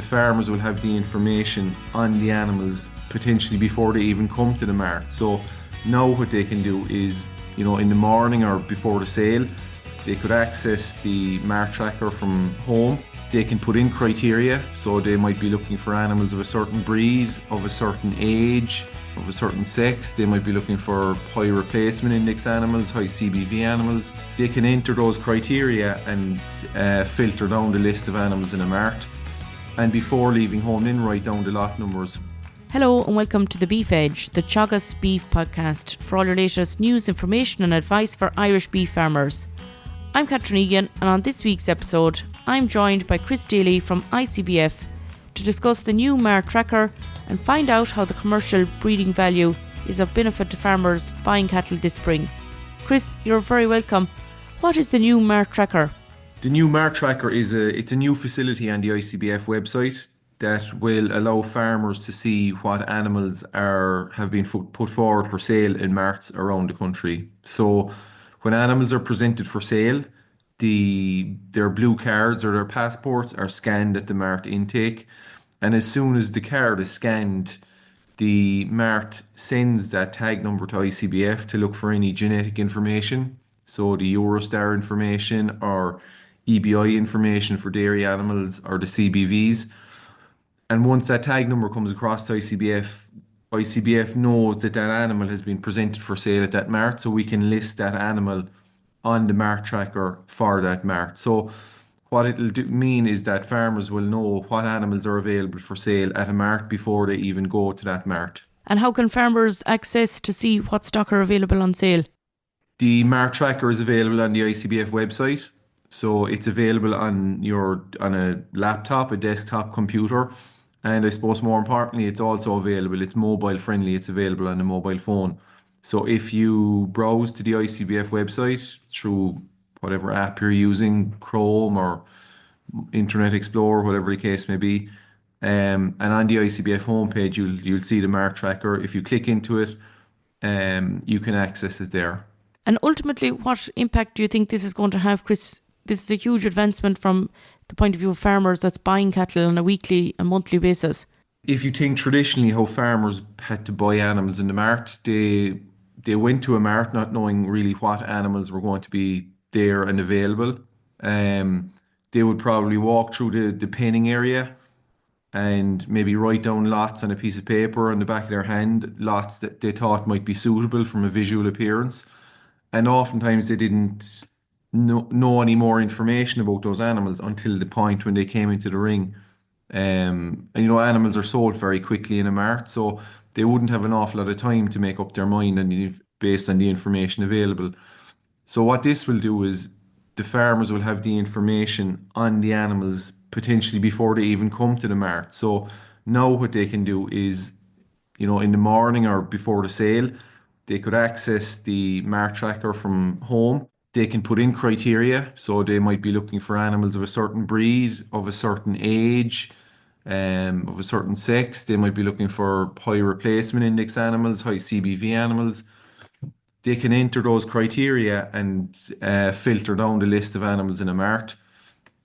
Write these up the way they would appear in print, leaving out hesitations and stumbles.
farmers will have the information on the animals potentially before they even come to the mart. So now what they can do is, in the morning or before the sale, they could access the Mart Tracker from home. They can put in criteria, so they might be looking for animals of a certain breed, of a certain age, of a certain sex. They might be looking for high replacement index animals, high CBV animals. They can enter those criteria and filter down the list of animals in a mart. And before leaving home, then write down the lot numbers. Hello and welcome to The Beef Edge, the Teagasc beef podcast for all your latest news, information and advice for Irish beef farmers. I'm Catherine Egan, and on this week's episode, I'm joined by Daly from ICBF to discuss the new Mart Tracker and find out how the commercial breeding value is of benefit to farmers buying cattle this spring. Chris, you're very welcome. What is the new Mart Tracker? The new Mart Tracker is a new facility on the ICBF website that will allow farmers to see what animals have been put forward for sale in marts around the country. So when animals are presented for sale, their blue cards or their passports are scanned at the mart intake. And as soon as the card is scanned, the mart sends that tag number to ICBF to look for any genetic information. So the Eurostar information or EBI information for dairy animals or the CBVs. And once that tag number comes across to ICBF knows that animal has been presented for sale at that mart, so we can list that animal on the Mart Tracker for that mart. So what it'll mean is that farmers will know what animals are available for sale at a mart before they even go to that mart. And how can farmers access to see what stock are available on sale? The Mart Tracker is available on the ICBF website. So it's available on a laptop, a desktop computer. And I suppose more importantly, it's also available. It's mobile friendly. It's available on a mobile phone. So if you browse to the ICBF website through whatever app you're using, Chrome or Internet Explorer, whatever the case may be, and on the ICBF homepage, you'll see the Mart Tracker. If you click into it, you can access it there. And ultimately, what impact do you think this is going to have, Chris? This is a huge advancement from the point of view of farmers that's buying cattle on a weekly and monthly basis. If you think traditionally how farmers had to buy animals in the mart, they went to a mart not knowing really what animals were going to be there and available. They would probably walk through the penning area and maybe write down lots on a piece of paper on the back of their hand, lots that they thought might be suitable from a visual appearance. And oftentimes they didn't know any more information about those animals until the point when they came into the ring. And animals are sold very quickly in a mart, so they wouldn't have an awful lot of time to make up their mind based on the information available. So what this will do is the farmers will have the information on the animals potentially before they even come to the mart. So now what they can do is, in the morning or before the sale, they could access the Mart Tracker from home. They can put in criteria, so they might be looking for animals of a certain breed, of a certain age, of a certain sex. They might be looking for high replacement index animals, high CBV animals. They can enter those criteria and filter down the list of animals in a mart.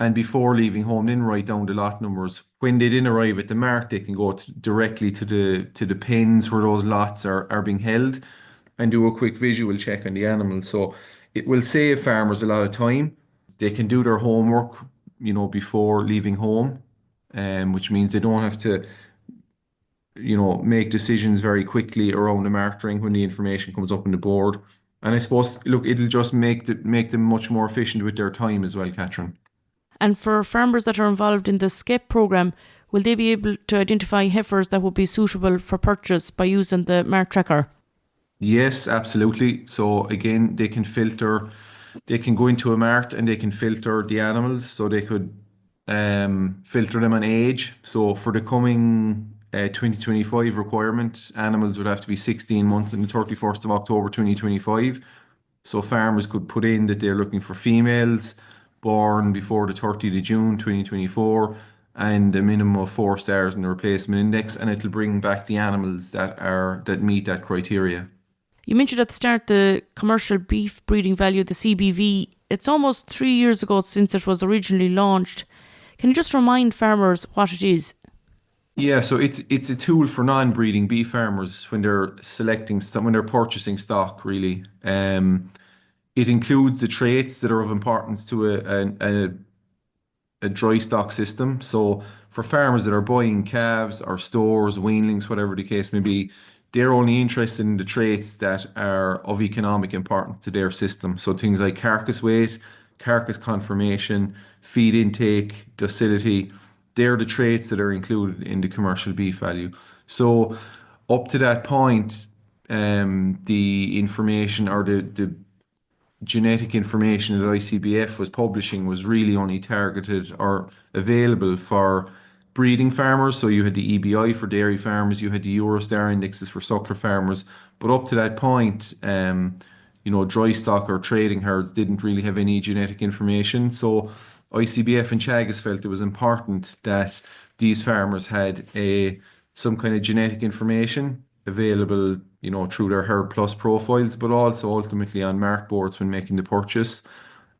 And before leaving home, then write down the lot numbers. When they then arrive at the mart, they can go directly to the pens where those lots are being held and do a quick visual check on the animals. So it will save farmers a lot of time. They can do their homework, before leaving home, which means they don't have to, make decisions very quickly around the mart ring when the information comes up on the board. And I suppose, look, it'll just make them much more efficient with their time as well, Catherine. And for farmers that are involved in the SCEP programme, will they be able to identify heifers that would be suitable for purchase by using the Mart Tracker? Yes, absolutely. So again, they can go into a mart and they can filter the animals. So they could filter them on age. So for the coming 2025 requirement, animals would have to be 16 months on the 31st of October 2025. So farmers could put in that they're looking for females born before the 30th of June 2024 and a minimum of 4 stars in the replacement index, and it'll bring back the animals that meet that criteria. You mentioned at the start the commercial beef breeding value, the CBV. It's almost 3 years ago since it was originally launched. Can you just remind farmers what it is? Yeah, so it's a tool for non-breeding beef farmers when they're selecting when they're purchasing stock, really. It includes the traits that are of importance to a dry stock system. So for farmers that are buying calves or stores, weanlings, whatever the case may be, they're only interested in the traits that are of economic importance to their system. So things like carcass weight, carcass conformation, feed intake, docility, they're the traits that are included in the commercial beef value. So up to that point, the information or the genetic information that ICBF was publishing was really only targeted or available for breeding farmers. So you had the EBI for dairy farmers, you had the Eurostar indexes for suckler farmers. But up to that point, dry stock or trading herds didn't really have any genetic information. So ICBF and Teagasc felt it was important that these farmers had some kind of genetic information available, through their Herd Plus profiles, but also ultimately on Mart boards when making the purchase.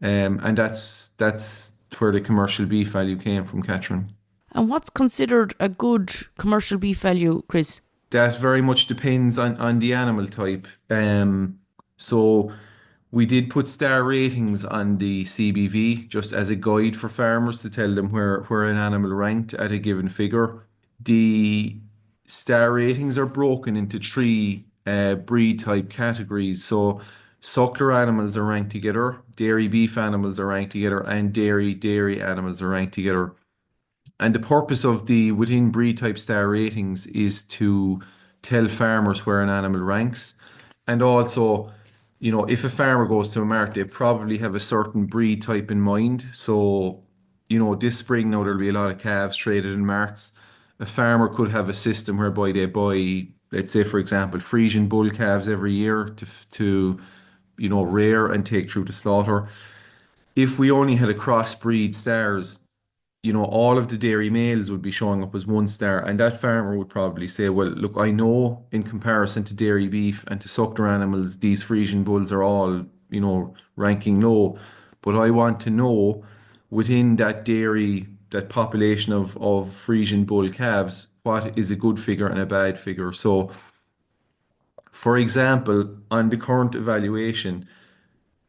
And that's where the commercial beef value came from, Catherine. And what's considered a good commercial beef value, Chris? That very much depends on the animal type. So we did put star ratings on the CBV just as a guide for farmers to tell them where an animal ranked at a given figure. The star ratings are broken into three breed type categories. So suckler animals are ranked together, dairy beef animals are ranked together, and dairy animals are ranked together. And the purpose of the within breed type star ratings is to tell farmers where an animal ranks. And also, if a farmer goes to a market, they probably have a certain breed type in mind. So, this spring now there'll be a lot of calves traded in marts. A farmer could have a system whereby they buy, let's say, for example, Frisian bull calves every year to rear and take through to slaughter. If we only had a crossbreed stars, all of the dairy males would be showing up as one star, and that farmer would probably say, well, look, I know in comparison to dairy beef and to suckler animals, these Frisian bulls are all, ranking low, but I want to know within that population of Frisian bull calves, what is a good figure and a bad figure. So, for example, on the current evaluation,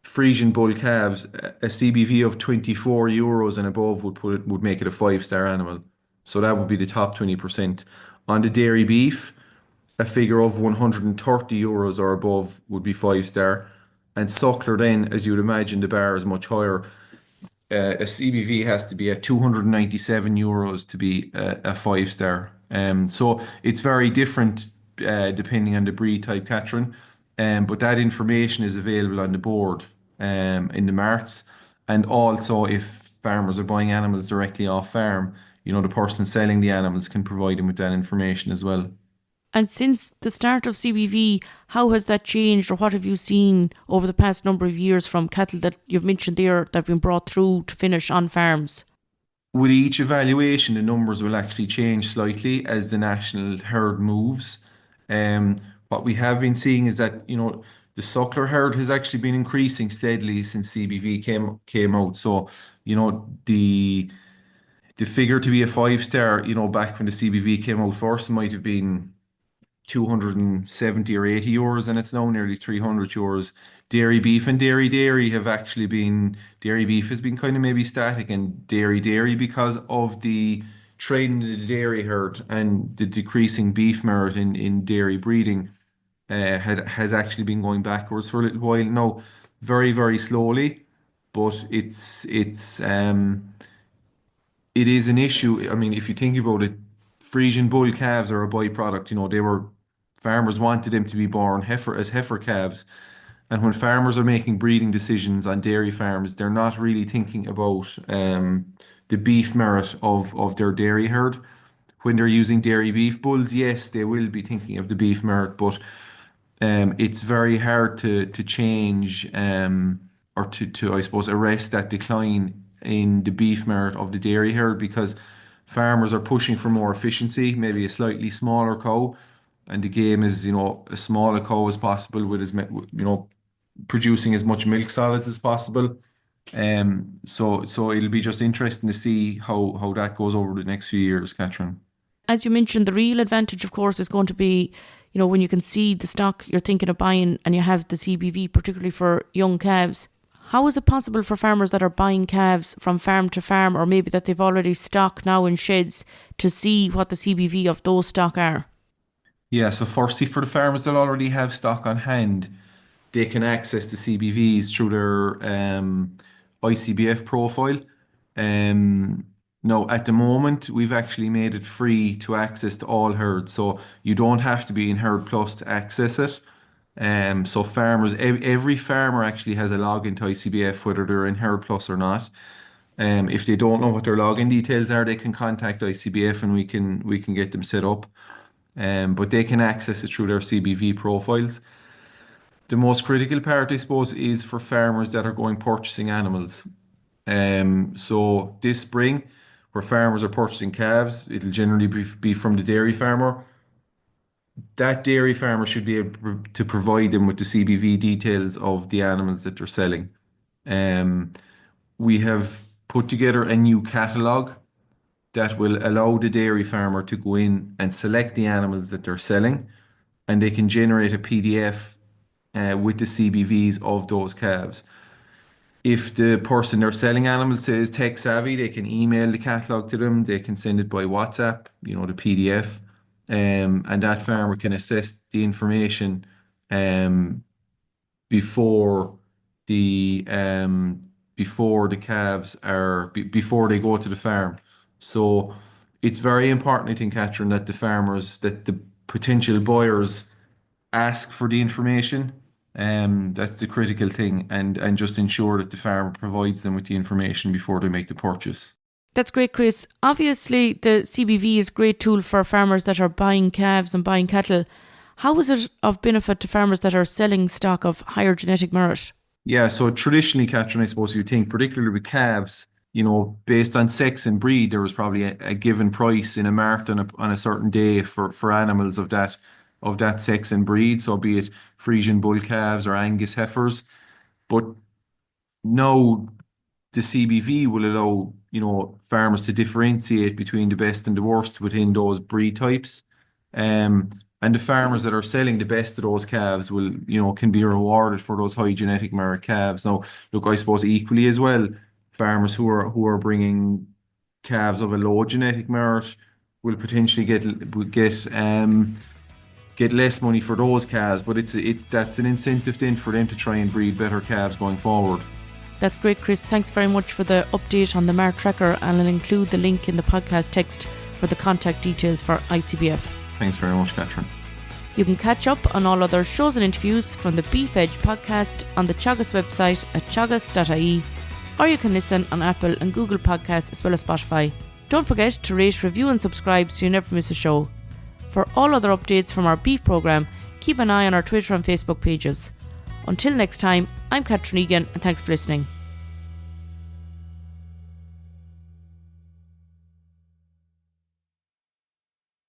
Frisian bull calves, a CBV of €24 and above would make it a 5-star animal. So that would be the top 20%. On the dairy beef, a figure of €130 or above would be 5-star. And suckler then, as you would imagine, the bar is much higher. A CBV has to be at €297 to be a 5-star. So it's very different depending on the breed type, Catherine. But that information is available on the board in the marts. And also, if farmers are buying animals directly off farm, the person selling the animals can provide them with that information as well. And since the start of CBV, how has that changed, or what have you seen over the past number of years from cattle that you've mentioned there that have been brought through to finish on farms? With each evaluation, the numbers will actually change slightly as the national herd moves. Um, what we have been seeing is that, the suckler herd has actually been increasing steadily since CBV came out. So, the figure to be a 5-star, back when the CBV came out first might have been 270 or €80, and it's now nearly €300. Dairy beef and dairy have actually been, dairy beef has been kind of maybe static, and dairy because of the training of the dairy herd and the decreasing beef merit in dairy breeding has actually been going backwards for a little while now, very, very slowly, but it is an issue. I mean, if you think about it, Frisian bull calves are a byproduct. Farmers wanted them to be born heifer calves. And when farmers are making breeding decisions on dairy farms, they're not really thinking about the beef merit of their dairy herd. When they're using dairy beef bulls, yes, they will be thinking of the beef merit, but it's very hard to change or to I suppose arrest that decline in the beef merit of the dairy herd because farmers are pushing for more efficiency, maybe a slightly smaller cow, and the game is as small a cow as possible with producing as much milk solids as possible. So it'll be just interesting to see how that goes over the next few years, Catherine. As you mentioned, the real advantage, of course, is going to be, when you can see the stock you're thinking of buying and you have the CBV, particularly for young calves. How is it possible for farmers that are buying calves from farm to farm, or maybe that they've already stock now in sheds, to see what the CBV of those stock are? Yeah, so firstly, for the farmers that already have stock on hand, they can access the CBVs through their ICBF profile. Um, Now, at the moment, we've actually made it free to access to all herds, so you don't have to be in Herd Plus to access it. So farmers, every farmer actually has a login to ICBF, whether they're in Herd Plus or not. If they don't know what their login details are, they can contact ICBF and we can get them set up. But they can access it through their CBV profiles. The most critical part, I suppose, is for farmers that are going purchasing animals. So this spring, where farmers are purchasing calves, it'll generally be from the dairy farmer. That dairy farmer should be able to provide them with the CBV details of the animals that they're selling. Um, we have put together a new catalogue that will allow the dairy farmer to go in and select the animals that they're selling, and they can generate a PDF with the CBVs of those calves. If the person they're selling animals says tech savvy, they can email the catalog to them. They can send it by WhatsApp, the PDF, and that farmer can assess the information um, before the calves before they go to the farm. So it's very important, I think, Catherine, that the potential buyers ask for the information. That's the critical thing, and just ensure that the farmer provides them with the information before they make the purchase. That's great, Chris. Obviously, the CBV is a great tool for farmers that are buying calves and buying cattle. How is it of benefit to farmers that are selling stock of higher genetic merit? Yeah, so traditionally, Catherine, I suppose you think, particularly with calves, based on sex and breed, there was probably a given price in a mart on a certain day for animals of that sex and breed, so be it Frisian bull calves or Angus heifers. But now the CBV will allow, farmers to differentiate between the best and the worst within those breed types. And the farmers that are selling the best of those calves can be rewarded for those high genetic merit calves. Now, look, I suppose equally as well, farmers who are bringing calves of a low genetic merit will potentially get less money for those calves, but that's an incentive then for them to try and breed better calves going forward. That's great, Chris. Thanks very much for the update on the Mart Tracker, and I'll include the link in the podcast text for the contact details for ICBF. Thanks very much, Catherine. You can catch up on all other shows and interviews from the Beef Edge podcast on the Teagasc website at teagasc.ie, or you can listen on Apple and Google Podcasts as well as Spotify. Don't forget to rate, review and subscribe so you never miss a show. For all other updates from our beef programme, keep an eye on our Twitter and Facebook pages. Until next time, I'm Catherine Egan, and thanks for listening.